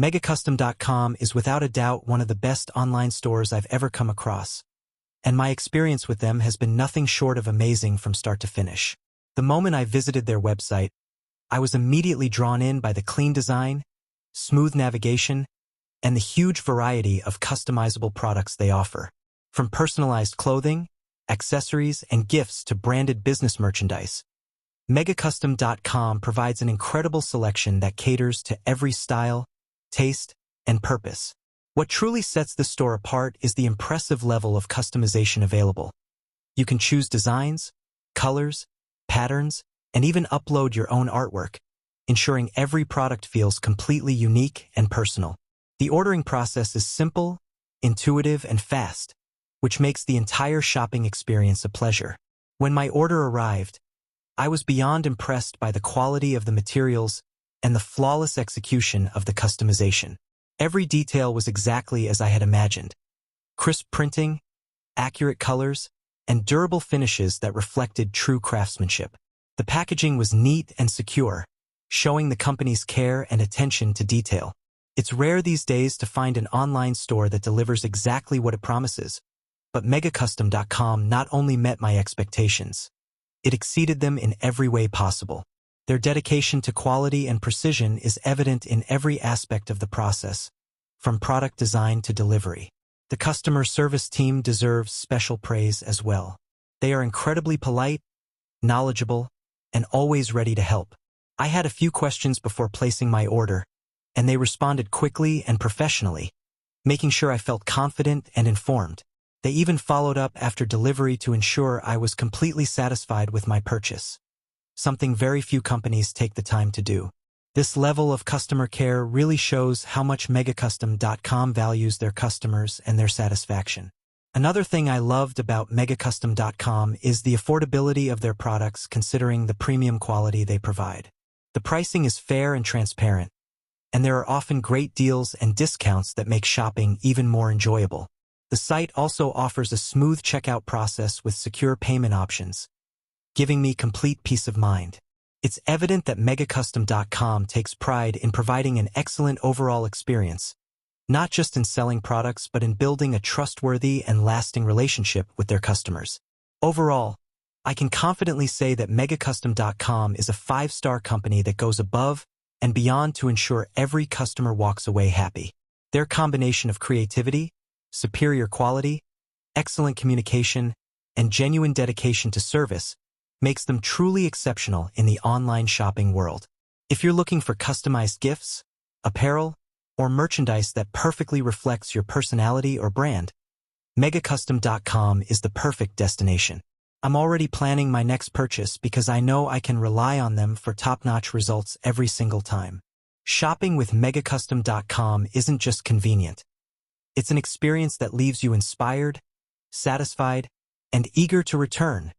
MegaCustom.com is without a doubt one of the best online stores I've ever come across, and my experience with them has been nothing short of amazing from start to finish. The moment I visited their website, I was immediately drawn in by the clean design, smooth navigation, and the huge variety of customizable products they offer. From personalized clothing, accessories, and gifts to branded business merchandise, MegaCustom.com provides an incredible selection that caters to every style, taste, and purpose. What truly sets the store apart is the impressive level of customization available. You can choose designs, colors, patterns, and even upload your own artwork, ensuring every product feels completely unique and personal. The ordering process is simple, intuitive, and fast, which makes the entire shopping experience a pleasure. When my order arrived, I was beyond impressed by the quality of the materials and the flawless execution of the customization. Every detail was exactly as I had imagined. Crisp printing, accurate colors, and durable finishes that reflected true craftsmanship. The packaging was neat and secure, showing the company's care and attention to detail. It's rare these days to find an online store that delivers exactly what it promises, but MegaCustom.com not only met my expectations, it exceeded them in every way possible. Their dedication to quality and precision is evident in every aspect of the process, from product design to delivery. The customer service team deserves special praise as well. They are incredibly polite, knowledgeable, and always ready to help. I had a few questions before placing my order, and they responded quickly and professionally, making sure I felt confident and informed. They even followed up after delivery to ensure I was completely satisfied with my purchase, something very few companies take the time to do. This level of customer care really shows how much MegaCustom.com values their customers and their satisfaction. Another thing I loved about MegaCustom.com is the affordability of their products considering the premium quality they provide. The pricing is fair and transparent, and there are often great deals and discounts that make shopping even more enjoyable. The site also offers a smooth checkout process with secure payment options, giving me complete peace of mind. It's evident that MegaCustom.com takes pride in providing an excellent overall experience, not just in selling products but in building a trustworthy and lasting relationship with their customers. Overall, I can confidently say that MegaCustom.com is a 5-star company that goes above and beyond to ensure every customer walks away happy. Their combination of creativity, superior quality, excellent communication, and genuine dedication to service makes them truly exceptional in the online shopping world. If you're looking for customized gifts, apparel, or merchandise that perfectly reflects your personality or brand, MegaCustom.com is the perfect destination. I'm already planning my next purchase because I know I can rely on them for top-notch results every single time. Shopping with MegaCustom.com isn't just convenient. It's an experience that leaves you inspired, satisfied, and eager to return.